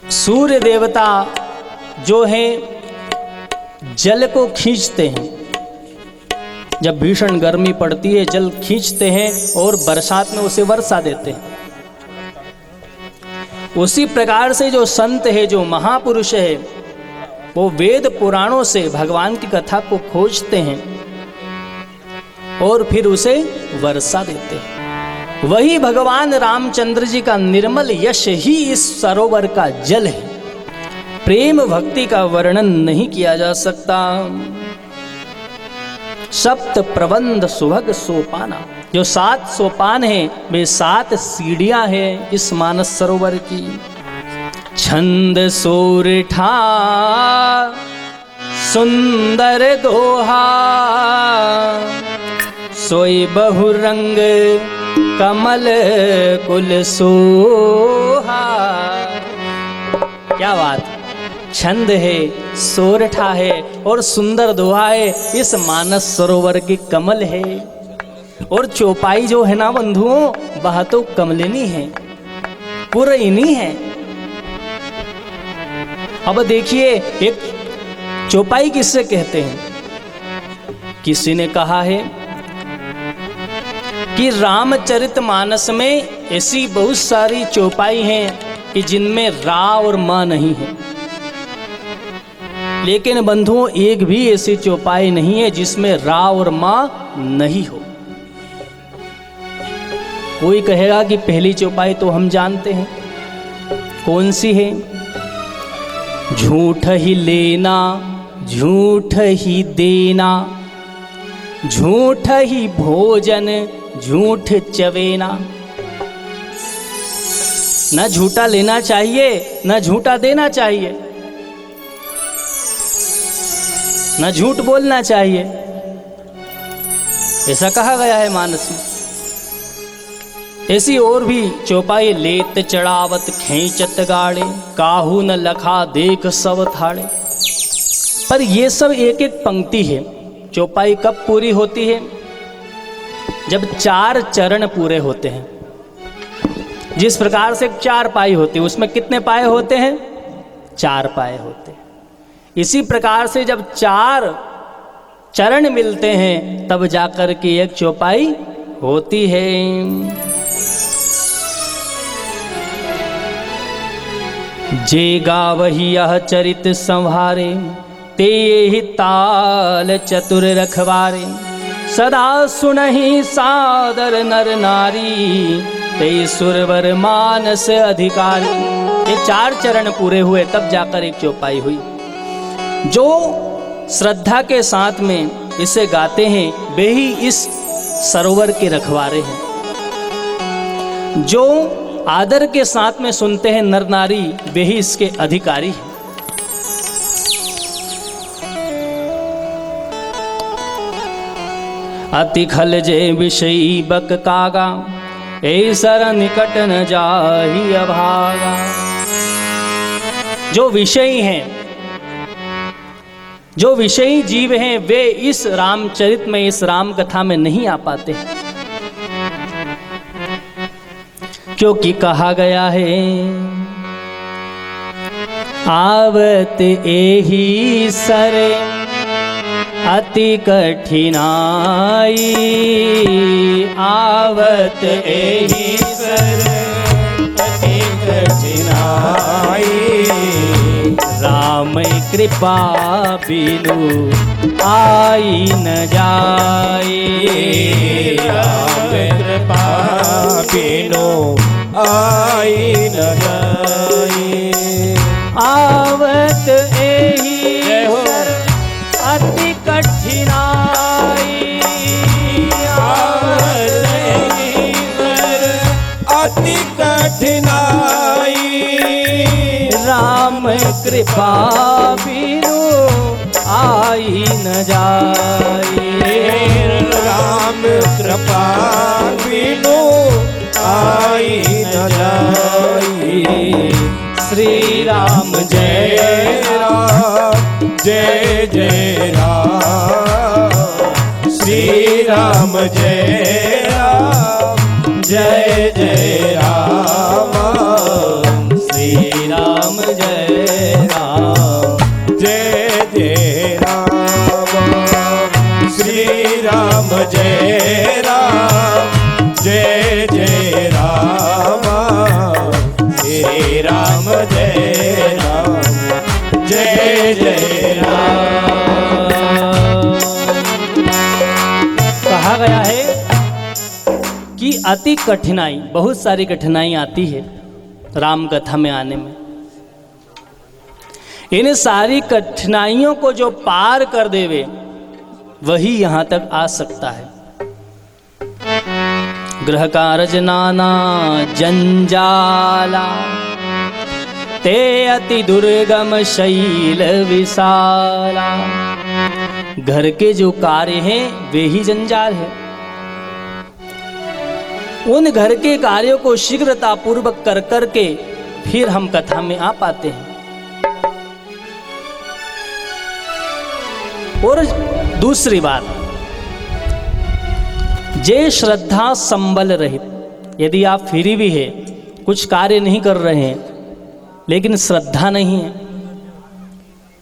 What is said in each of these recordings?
सूर्य देवता जो हैं जल को खींचते हैं। जब भीषण गर्मी पड़ती है जल खींचते हैं और बरसात में उसे वर्षा देते हैं। उसी प्रकार से जो संत है, जो महापुरुष है, वो वेद पुराणों से भगवान की कथा को खोजते हैं और फिर उसे वर्षा देते हैं। वही भगवान रामचंद्र जी का निर्मल यश ही इस सरोवर का जल है। प्रेम भक्ति का वर्णन नहीं किया जा सकता। सप्त प्रबंध सुभग सोपाना, जो 7 सोपान हैं वे 7 सीढ़ियां हैं इस मानस सरोवर की। छंद सोरठा सुंदर दोहा, सोई बहुरंग कमल कुल सोहा। क्या बात, छंद है, सोरठा है और सुंदर दोहा है, इस मानस सरोवर की कमल है। और चौपाई जो है ना बंधुओं, वह तो कमलिनी है, पुरैनी है। अब देखिए, एक चौपाई किससे कहते हैं? किसी ने कहा है कि रामचरितमानस में ऐसी बहुत सारी चौपाई हैं कि जिनमें रा और मां नहीं है। लेकिन बंधुओं, एक भी ऐसी चौपाई नहीं है जिसमें रा और मां नहीं हो। कोई कहेगा कि पहली चौपाई तो हम जानते हैं, कौन सी है? झूठ ही लेना, झूठ ही देना, झूठ ही भोजन, झूठ चवेना। न झूठा लेना चाहिए, न झूठा देना चाहिए, न झूठ बोलना चाहिए, ऐसा कहा गया है मानस में। ऐसी और भी चौपाई, लेत चढ़ावत खींचत गाड़े, काहू न लखा देख सब थाड़े। पर ये सब एक एक पंक्ति है। चौपाई कब पूरी होती है? जब 4 चरण पूरे होते हैं। जिस प्रकार से 4 पाई होती है, उसमें कितने पाए होते हैं? 4 पाए होते हैं। इसी प्रकार से जब 4 चरण मिलते हैं तब जाकर के एक चौपाई होती है। जे गावहि यह चरित संभारे, ते ही ताल चतुर रखवारे। सदा सुनहि सादर नर नारी, ते सुरवर मानस अधिकारी। ये 4 चरण पूरे हुए तब जाकर एक चौपाई हुई। जो श्रद्धा के साथ में इसे गाते हैं वे ही इस सरोवर के रखवारे हैं। जो आदर के साथ में सुनते हैं नर नारी, वे ही इसके अधिकारी हैं। अति खल जे विषयी बक कागा, ऐसर निकट न जाहि अभागा। जो विषयी हैं, जो विषयी जीव हैं, वे इस रामचरित में, इस राम कथा में नहीं आ पाते, क्योंकि कहा गया है आवत एही सरे अति कठिनाई। आवत एही सरे अति कठिनाई, राम कृपा बिनु आई न जाए। राम कृपा बिनु आई न जाए। आवत एही अति कठिनाई, आवत एही अति कठिनाई, राम कृपा बिनु आई न जाए। राम कृपा बिनु आई न जाए। श्री राम जय राम, जय जय राम। श्री राम जय राम, जय जय राम। श्री राम जय राम। जय जय राम श्री राम जय राम जय जय राम श्री राम जय राम जय जय राम। कहा गया है कि अति कठिनाई, बहुत सारी कठिनाई आती है राम कथा में आने में। इन सारी कठिनाइयों को जो पार कर देवे वही यहां तक आ सकता है। गृह कारज नाना जंजाला ते अति दुर्गम शैल विशाला। घर के जो कार्य हैं वे ही जंजाल है। उन घर के कार्यों को शीघ्रता पूर्वक कर करके फिर हम कथा में आ पाते हैं। और दूसरी बात, जे श्रद्धा संबल रहित, यदि आप फ्री भी है, कुछ कार्य नहीं कर रहे हैं, लेकिन श्रद्धा नहीं है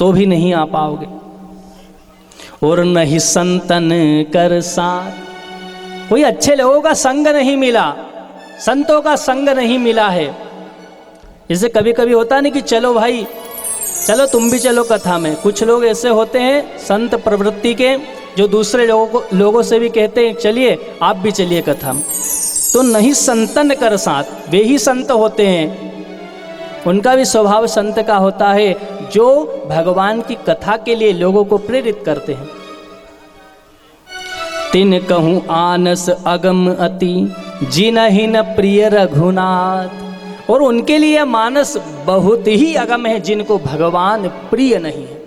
तो भी नहीं आ पाओगे। और नहीं संतन कर साथ, कोई अच्छे लोगों का संग नहीं मिला, संतों का संग नहीं मिला है। जैसे कभी कभी होता नहीं कि चलो भाई चलो तुम भी चलो कथा में। कुछ लोग ऐसे होते हैं संत प्रवृत्ति के, जो दूसरे लोगों से भी कहते हैं चलिए आप भी चलिए कथा में। तो नहीं संतन कर साथ, वे ही संत होते हैं। उनका भी स्वभाव संत का होता है, जो भगवान की कथा के लिए लोगों को प्रेरित करते हैं। तिन कहूँ आनस अगम अति जिनहि न प्रिय रघुनाथ। और उनके लिए मानस बहुत ही अगम है, जिनको भगवान प्रिय नहीं है।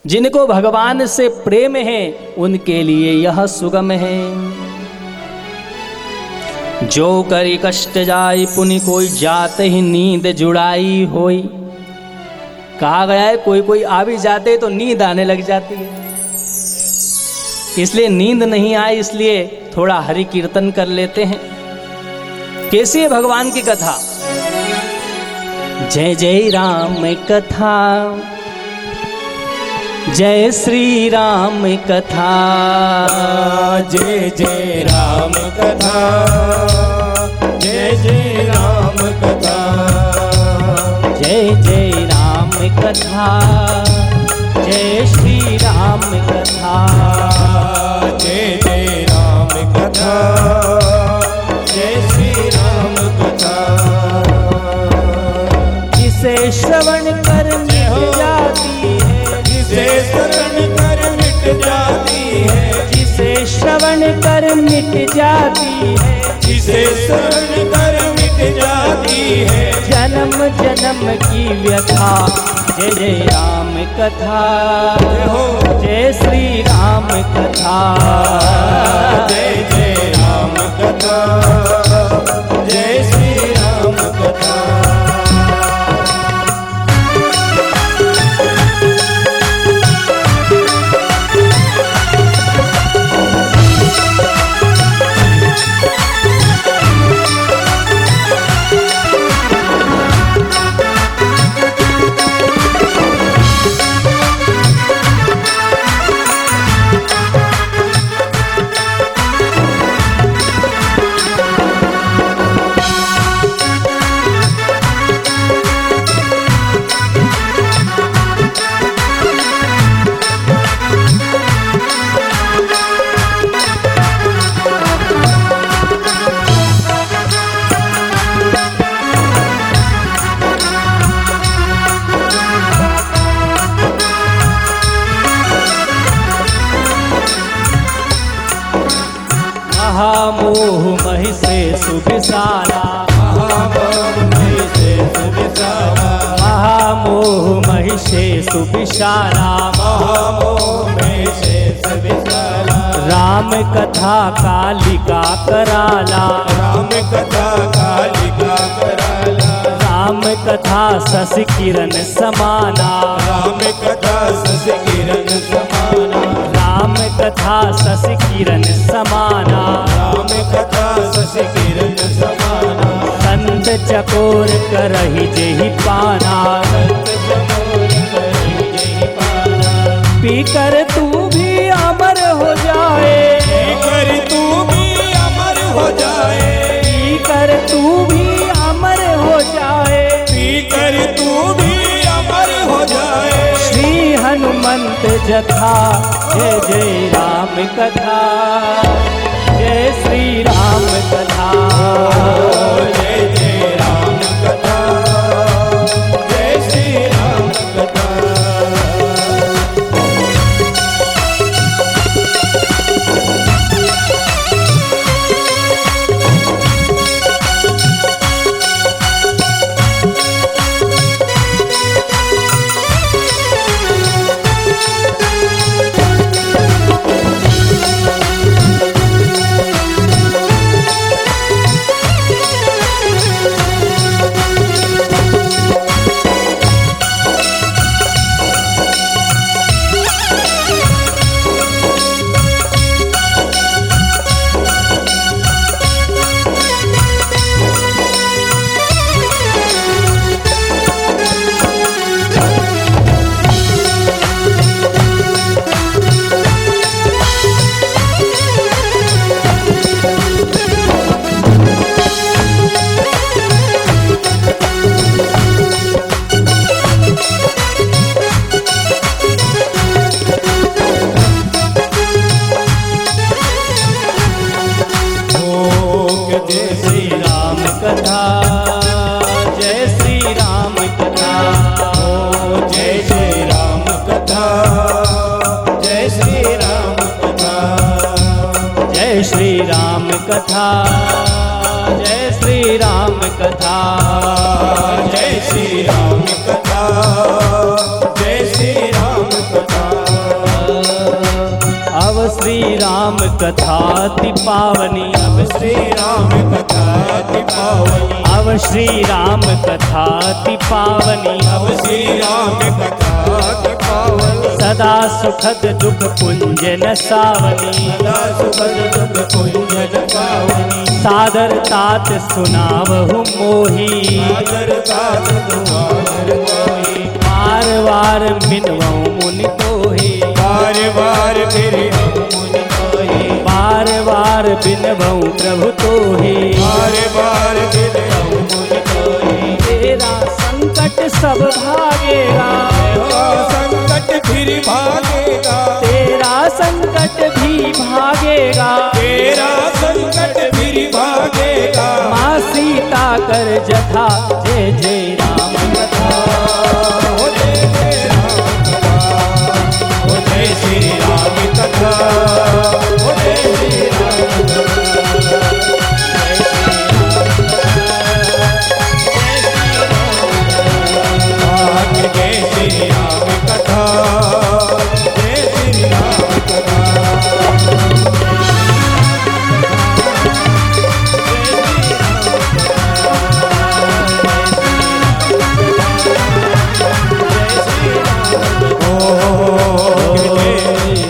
जिनको भगवान से प्रेम है उनके लिए यह सुगम है। जो करी कष्ट जाई पुनि कोई जात ही नींद जुड़ाई होई। कहा गया है कोई कोई आ भी जाते तो नींद आने लग जाती है, इसलिए नींद नहीं आए, इसलिए थोड़ा हरि कीर्तन कर लेते हैं। कैसी है भगवान की कथा? जय जय राम कथा, जय श्री राम कथा, जय जय राम कथा, जय जय राम कथा, जय जय राम कथा, जय श्री राम कथा, जय जय राम कथा, जय श्री राम कथा। जिसे श्रवण कर मिट जाती है, जिसे शरण कर मिट जाती है, जिसे श्रवण कर मिट जाती है, जिसे शरण कर मिट जाती है, जन्म जन्म की व्यथा। जय जय राम कथा, जय श्री राम कथा, जय जय राम कथा, जय श्री राम कथा। महामोह महि से सुविशाला, महामोह महि से सुविशाला, महामोह महि से सुविशाला, महामोह महि से सुविशाला। राम कथा कालिका कराला, राम कथा कालिका कराला, राम कथा शशि किरण समाना, राम कथा शशि किरण समाना, राम कथा शशि किरण समाना, राम कथा शशि किरण समाना। संत चकोर करही जेहि पाना, पीकर तू भी अमर हो जाए, पीकर तू भी अमर हो जाए, पीकर तू भी अमर हो जाए, पीकर तू भी अमर हो जाए। श्री हनुमंत जथा जय जय राम कथा, जय श्री राम कथा। जय जय राम कथा, जय श्री राम कथा। जय श्री राम कथा, जय श्री राम कथा, जय जय राम कथा, जय श्री राम कथा, जय श्री राम कथा, जय श्री राम कथा, जय श्री राम कथा, जय श्री राम कथा। अब श्री राम कथा ति पावनी, अब श्री राम कथा ति पावनी, अब श्री राम कथा ति पावनी, अब श्री राम कथा ति पावनी। सदा सुखद दुख पुंजन सावनी, सदा सुखद दुख पुंजन पावनी। सादर तात सुनावहु मोही, सादर तात सुनावहु मोही। बार बार मिनवहु मुनि तोहि, बार बार फिर हम मुनि तोहि, बार बार बिनवहु प्रभु तोहि। बार बार फिर हम मुनि तोहि। तेरा संकट सब भागेगा, तेरा संकट फिर भागेगा, तेरा संकट भी भागेगा, तेरा संकट फिर भागेगा। माँ सीता कर जथा जय जय राम कथा। हो जय जय राम कथा, हो जय श्री राम कथा, हो जय श्री राम कथा। जय श्री राम कथा, जय श्री राम कथा।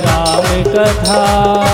राम कथा।